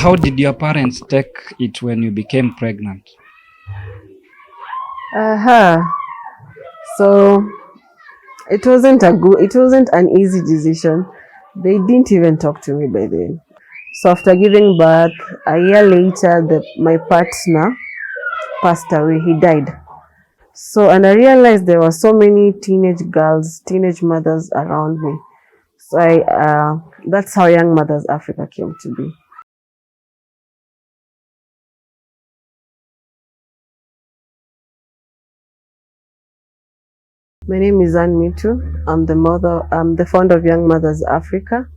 How did your parents take it when you became pregnant? Uh-huh. So it wasn't an easy decision. They didn't even talk to me by then. So after giving birth, a year later, my partner passed away. He died. So and I realized there were so many teenage girls, teenage mothers around me. So that's how Young Mothers Africa came to be. My name is Ann Mitu. I'm the founder of Young Mothers Africa.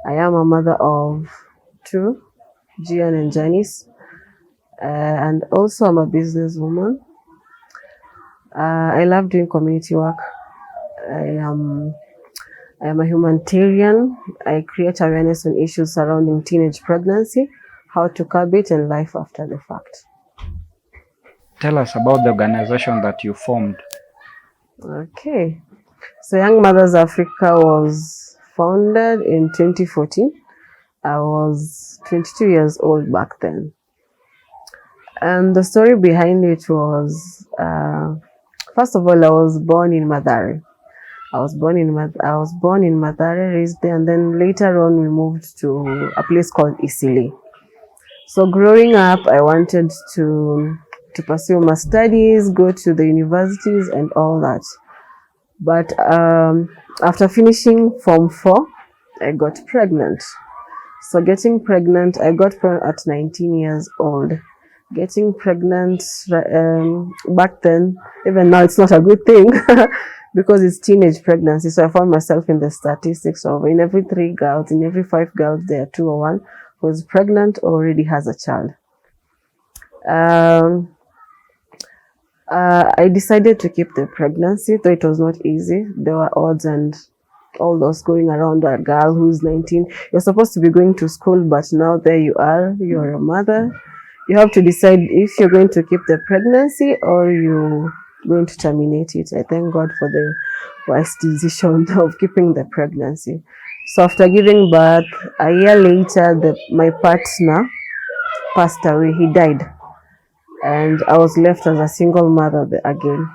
I am a mother of two, Gian and Janice, and also I'm a businesswoman. I love doing community work. I am I am a humanitarian. I create awareness on issues surrounding teenage pregnancy, how to curb it, and life after the fact. Tell us about the organization that you formed. Okay. So Young Mothers Africa was founded in 2014. I was 22 years old back then. And the story behind it was, first of all, I was born in Madare. I was born in Madare, raised there, and then later on we moved to a place called Isili. So growing up, I wanted to pursue my studies, go to the universities, and all that. But after finishing Form 4, I got pregnant. So getting pregnant, I got pregnant at 19 years old. Getting pregnant back then, even now, it's not a good thing because it's teenage pregnancy. So I found myself in the statistics of in every 3 girls, in every 5 girls, there are 2 or 1 who is pregnant or already has a child. I decided to keep the pregnancy, though it was not easy. There were odds and all those going around. A girl who's 19, you're supposed to be going to school, but now there you are, you're a mother. You have to decide if you're going to keep the pregnancy or you're going to terminate it. I thank God for the wise decision of keeping the pregnancy. So after giving birth, a year later, my partner passed away. He died. And I was left as a single mother again.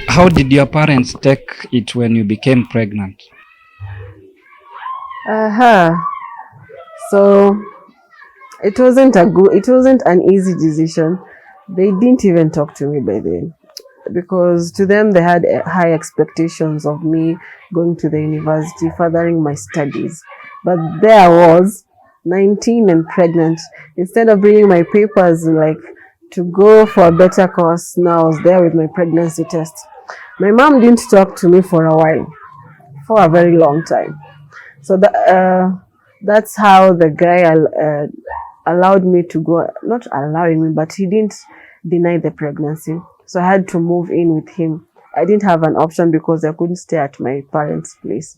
How did your parents take it when you became pregnant? Uh-huh. So it wasn't an easy decision. They didn't even talk to me by then because to them they had high expectations of me going to the university, furthering my studies. But there I was, 19 and pregnant. Instead of bringing my papers like to go for a better course, now I was there with my pregnancy test. My mom didn't talk to me for a while, for a very long time. So that's how the guy allowed me to go, not allowing me, but he didn't deny the pregnancy. So I had to move in with him. I didn't have an option because I couldn't stay at my parents' place.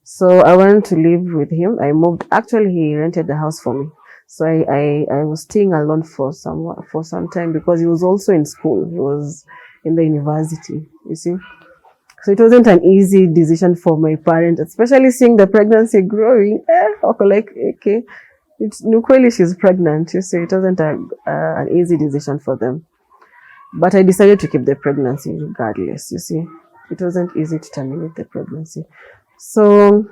So I went to live with him. I moved. Actually, he rented the house for me. So I was staying alone for some time because he was also in school. He was in the university, you see. So it wasn't an easy decision for my parents, especially seeing the pregnancy growing. Okay, like, okay, it's Nukweli, she's pregnant. You see, it wasn't an easy decision for them. But I decided to keep the pregnancy regardless, you see. It wasn't easy to terminate the pregnancy. So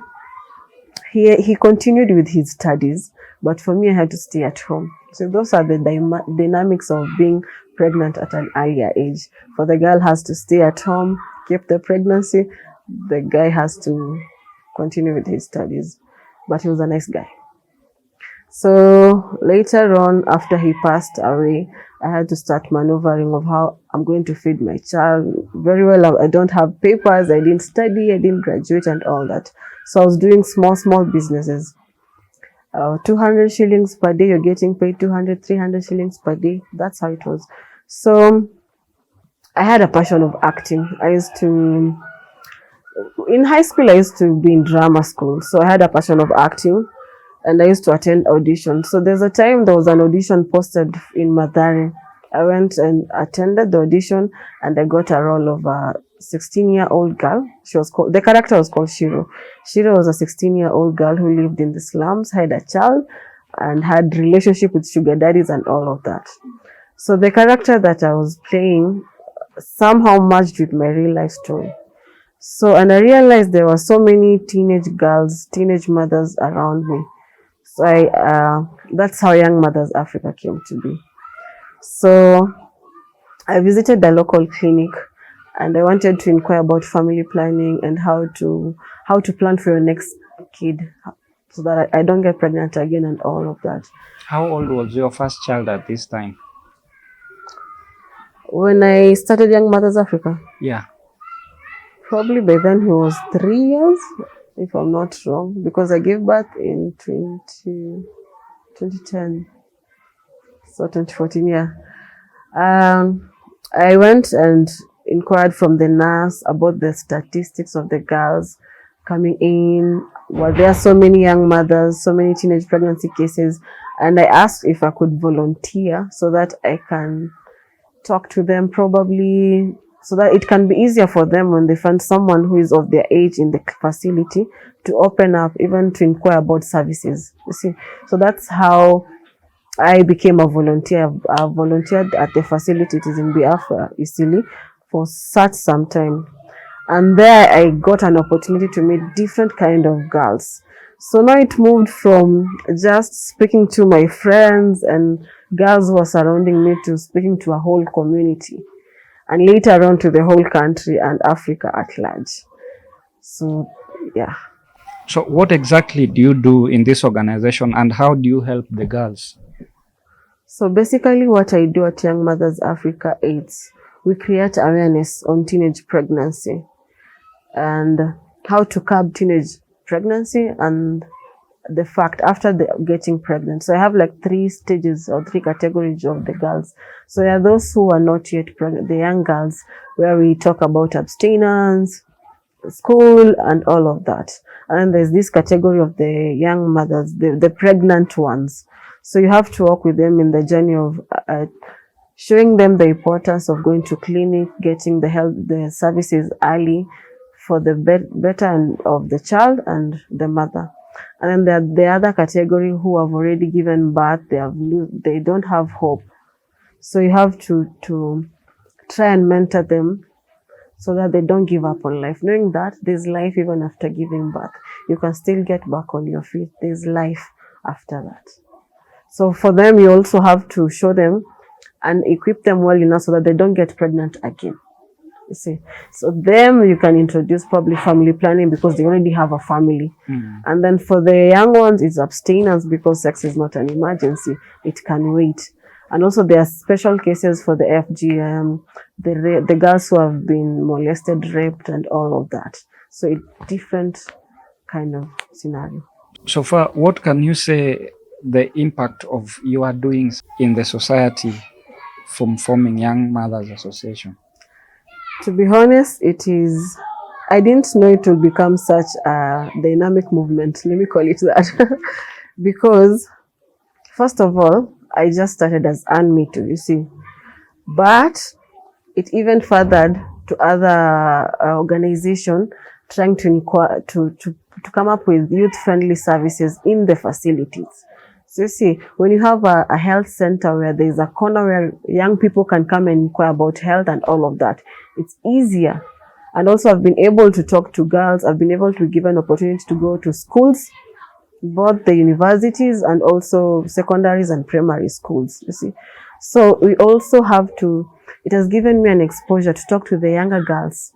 he continued with his studies, but for me, I had to stay at home. So those are the dynamics of being pregnant at an earlier age. For the girl has to stay at home, keep the pregnancy. The guy has to continue with his studies. But he was a nice guy. So later on, after he passed away, I had to start maneuvering of how I'm going to feed my child. Very well, I don't have papers, I didn't study, I didn't graduate and all that. So I was doing small businesses. 200 shillings per day, you're getting paid 200, 300 shillings per day. That's how it was. So I had a passion of acting. In high school, I used to be in drama school. So I had a passion of acting. And I used to attend auditions. So there's a time there was an audition posted in Madare. I went and attended the audition and I got a role of a 16-year-old girl. The character was called Shiro. Shiro was a 16-year-old girl who lived in the slums, had a child, and had relationship with sugar daddies and all of that. So the character that I was playing somehow matched with my real life story. So, and I realized there were so many teenage girls, teenage mothers around me. So that's how Young Mothers Africa came to be. So I visited the local clinic and I wanted to inquire about family planning and how to plan for your next kid so that I don't get pregnant again and all of that. How old was your first child at this time? When I started Young Mothers Africa, Yeah. probably by then he was 3 years, if I'm not wrong, because I gave birth in 2010, so 2014, yeah. I went and inquired from the nurse about the statistics of the girls coming in. Were there so many young mothers, so many teenage pregnancy cases? And I asked if I could volunteer so that I can talk to them, probably so that it can be easier for them when they find someone who is of their age in the facility to open up, even to inquire about services. You see, so that's how I became a volunteer. I volunteered at the facility, it is in Biafra, Isili, for such some time. And there I got an opportunity to meet different kind of girls. So now it moved from just speaking to my friends and girls who are surrounding me to speaking to a whole community, and later on to the whole country and Africa at large. So, yeah. So what exactly do you do in this organization and how do you help the girls? So basically what I do at Young Mothers Africa is we create awareness on teenage pregnancy and how to curb teenage pregnancy and the fact after getting pregnant. So I have like 3 stages or 3 categories of the girls. So there are those who are not yet pregnant, the young girls, where we talk about abstinence, school and all of that. And then there's this category of the young mothers, the pregnant ones. So you have to work with them in the journey of showing them the importance of going to clinic, getting the services early for the better of the child and the mother. And then the other category who have already given birth, they don't have hope. So you have to try and mentor them so that they don't give up on life, knowing that there's life even after giving birth. You can still get back on your feet. There's life after that. So for them, you also have to show them and equip them well enough so that they don't get pregnant again. You see, so them you can introduce probably family planning because they already have a family. And then for the young ones, it's abstinence because sex is not an emergency. It can wait. And also there are special cases for the FGM, the girls who have been molested, raped, and all of that. So it's different kind of scenario. So far, what can you say the impact of your doings in the society from forming Young Mothers Association? To be honest, I didn't know it would become such a dynamic movement, let me call it that. Because, first of all, I just started as Me Too, you see. But it even furthered to other organizations trying to inquire, to come up with youth-friendly services in the facilities. So you see, when you have a health center where there's a corner where young people can come and inquire about health and all of that, it's easier. And also I've been able to talk to girls. I've been able to give an opportunity to go to schools, both the universities and also secondaries and primary schools, you see. So we also have to, it has given me an exposure to talk to the younger girls.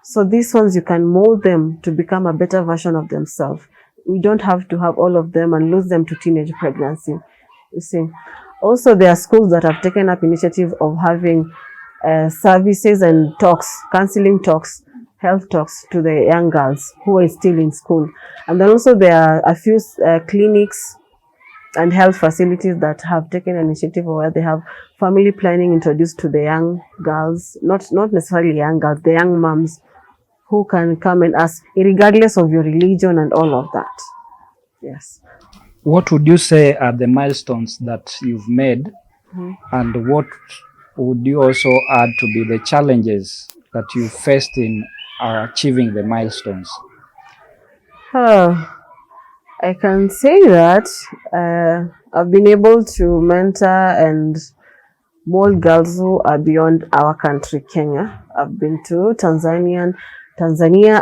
So these ones, you can mold them to become a better version of themselves. We don't have to have all of them and lose them to teenage pregnancy, you see. Also, there are schools that have taken up initiative of having services and talks, counseling talks, health talks to the young girls who are still in school. And then also there are a few clinics and health facilities that have taken an initiative where they have family planning introduced to the young girls, not necessarily young girls, the young moms who can come and ask, regardless of your religion and all of that. Yes. What would you say are the milestones that you've made, and what would you also add to be the challenges that you faced in achieving the milestones? I can say that I've been able to mentor and mold girls who are beyond our country, Kenya. I've been to Tanzania.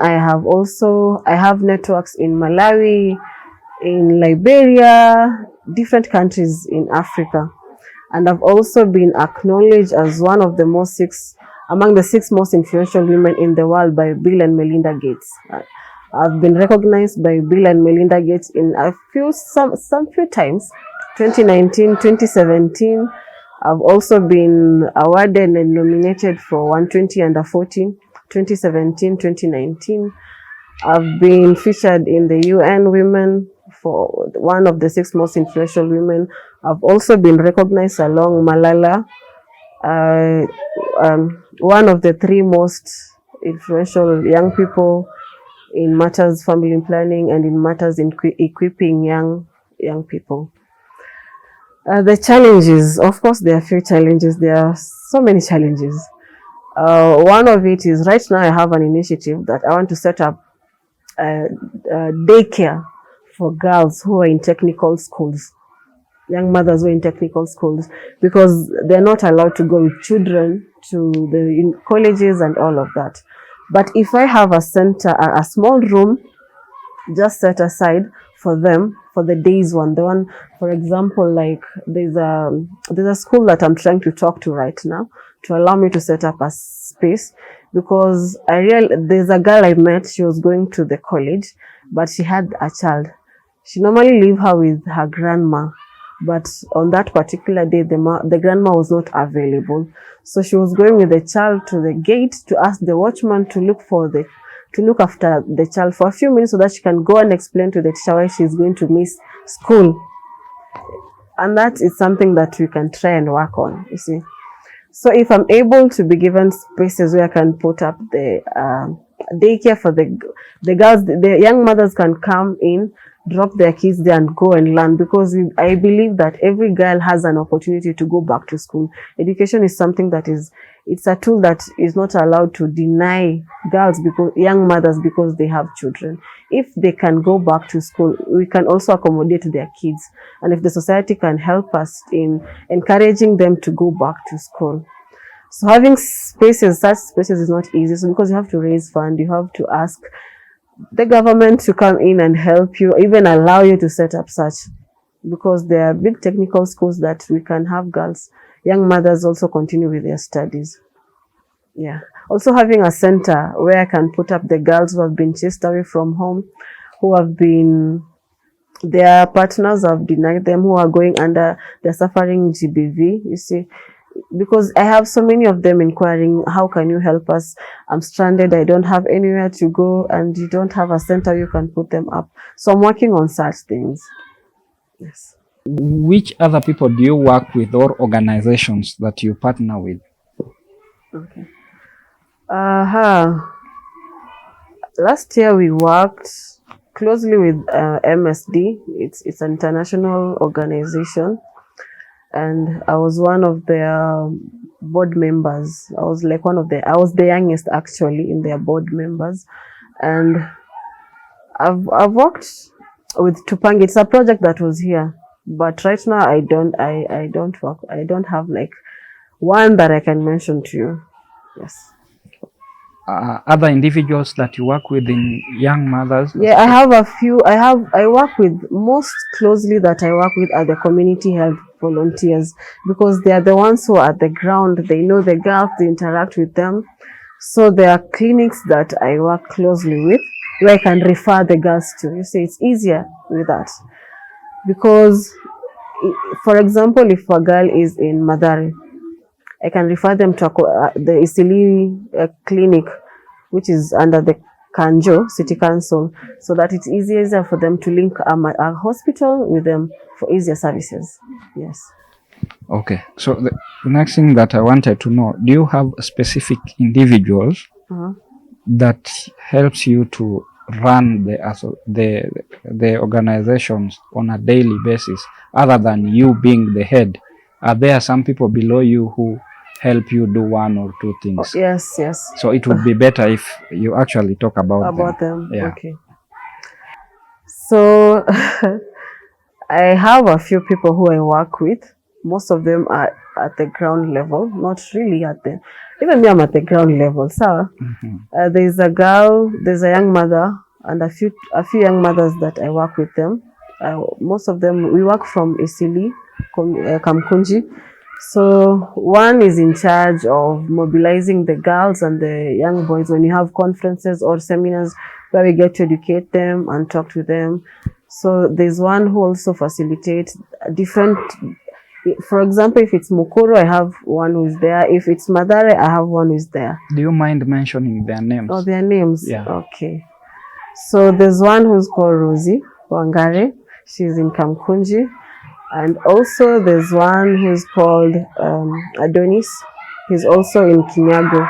I have networks in Malawi, in Liberia, different countries in Africa. And I've also been acknowledged as one of the among the 6 most influential women in the world by Bill and Melinda Gates. I've been recognized by Bill and Melinda Gates in some few times, 2019, 2017. I've also been awarded and nominated for 120 under 14, 2017, 2019. I've been featured in the UN Women for one of the 6 most influential women. I've also been recognized along Malala, one of the 3 most influential young people in matters family planning and in matters in equipping young people. The challenges, of course, there are few challenges. There are so many challenges. One of it is right now I have an initiative that I want to set up daycare for girls who are in technical schools, young mothers who are in technical schools, because they're not allowed to go with children to the colleges and all of that. But if I have a center, a small room just set aside for them for the days one, for example, like there's a school that I'm trying to talk to right now to allow me to set up a space, because there's a girl I met. She was going to the college, but she had a child. She normally leave her with her grandma, but on that particular day, the grandma was not available. So she was going with the child to the gate to ask the watchman to look after the child for a few minutes so that she can go and explain to the teacher why she's going to miss school. And that is something that we can try and work on, you see. So if I'm able to be given spaces where I can put up the daycare for the girls, the young mothers can come in, drop their kids there and go and learn, because I believe that every girl has an opportunity to go back to school. Education is something it's a tool that is not allowed to deny young mothers because they have children. If they can go back to school, we can also accommodate their kids. And if the society can help us in encouraging them to go back to school. So having such spaces is not easy. So because you have to raise funds, you have to ask the government to come in and help you, even allow you to set up such, because there are big technical schools that we can have young mothers also continue with their studies. Yeah. Also having a center where I can put up the girls who have been chased away from home, their partners have denied them, who are going under, they're suffering GBV, you see. Because I have so many of them inquiring, how can you help us? I'm stranded, I don't have anywhere to go, and you don't have a center you can put them up. So I'm working on such things. Yes. Which other people do you work with, or organizations that you partner with? Okay. Last year we worked closely with MSD. It's an international organization. And I was one of their board members. I was the youngest actually in their board members. And I've worked with Tupang. It's a project that was here, but right now I don't have like one that I can mention to you. Yes. Other individuals that you work with in young mothers? Yeah, I have a few. I work with, most closely that I work with are the community health volunteers, because they are the ones who are at the ground. They know the girls, they interact with them. So there are clinics that I work closely with where I can refer the girls to. You see, it's easier with that, because, for example, if a girl is in Madare, I can refer them to the Isili clinic, which is under the Kanjo City Council, so that it's easier for them to link a hospital with them for easier services. Yes. Okay. So the next thing that I wanted to know, do you have specific individuals that helps you to run the organizations on a daily basis, other than you being the head? Are there some people below you who help you do one or two things? Yes. So it would be better if you actually talk about them. Yeah. Okay. So I have a few people who I work with. Most of them are at the ground level, not really at the, even me, I'm at the ground level. So there's a girl, there's a young mother, and a few young mothers that I work with them. Most of them, we work from Isili, Kamkunji. So one is in charge of mobilizing the girls and the young boys when you have conferences or seminars where we get to educate them and talk to them. So there's one who also facilitates different, for example, if it's Mukuru, I have one who's there. If it's Madare, I have one who's there. Do you mind mentioning their names? Oh, their names? Yeah. Okay. So there's one who's called Rosie Wangare. She's in Kamkunji. And also there's one who's called Adonis. He's also in Kinyago.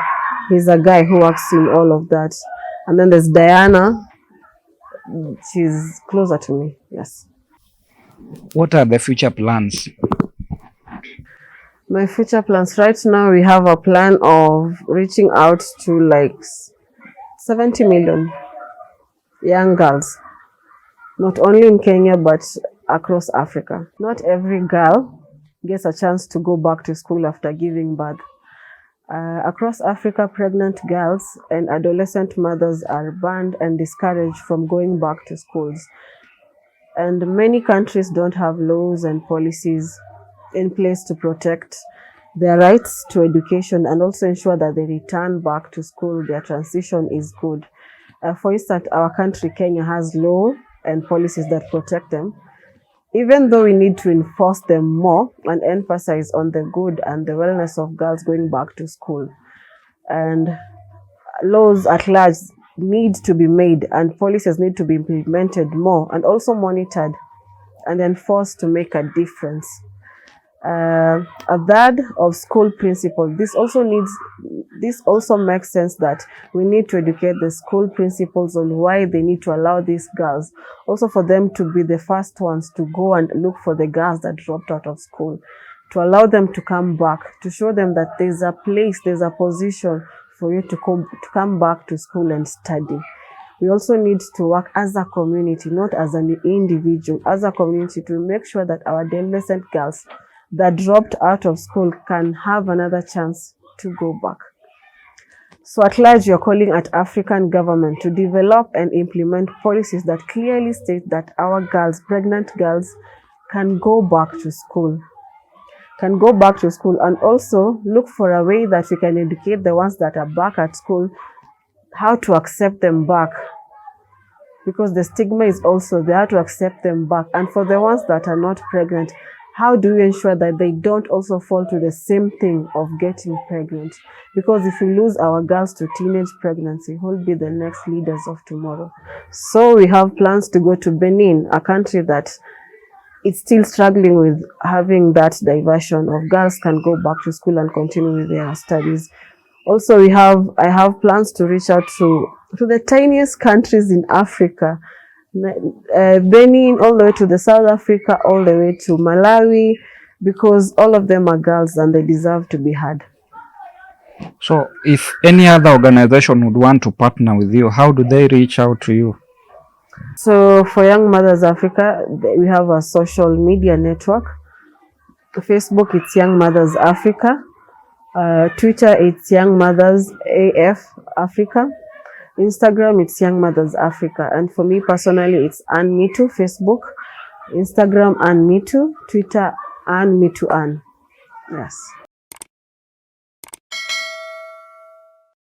He's a guy who works in all of that. And then there's Diana. She's closer to me, yes. What are the future plans? My future plans right now, we have a plan of reaching out to like 70 million young girls, not only in Kenya but across Africa. Not every girl gets a chance to go back to school after giving birth. Across Africa, pregnant girls and adolescent mothers are banned and discouraged from going back to schools. And many countries don't have laws and policies in place to protect their rights to education and also ensure that they return back to school, their transition is good. For instance, our country, Kenya, has law and policies that protect them, even though we need to enforce them more and emphasize on the good and the wellness of girls going back to school. And laws at large need to be made and policies need to be implemented more and also monitored and enforced to make a difference. A third of school principals. This also makes sense that we need to educate the school principals on why they need to allow these girls, also for them to be the first ones to go and look for the girls that dropped out of school, to allow them to come back, to show them that there's a place, there's a position for you to come back to school and study. We also need to work as a community, not as an individual, as a community, to make sure that our adolescent girls that dropped out of school can have another chance to go back. So at large, you're calling at African government to develop and implement policies that clearly state that our girls, pregnant girls, can go back to school. And also look for a way that we can educate the ones that are back at school, how to accept them back. Because the stigma is also there to accept them back. And for the ones that are not pregnant, how do we ensure that they don't also fall to the same thing of getting pregnant? Because if we lose our girls to teenage pregnancy, who will be the next leaders of tomorrow? So we have plans to go to Benin, a country that it's still struggling with having that diversion of girls can go back to school and continue with their studies. Also, I have plans to reach out to the tiniest countries in Africa, Benin, all the way to the South Africa, all the way to Malawi, because all of them are girls and they deserve to be heard. So if any other organization would want to partner with you, how do they reach out to you? So for Young Mothers Africa, we have a social media network. Facebook, it's Young Mothers Africa. Twitter, it's Young Mothers AF Africa. Instagram, it's Young Mothers Africa. And for me personally, it's Ann Me Too, Facebook, Instagram Ann Me Too, Twitter Ann Me Too Ann. Yes.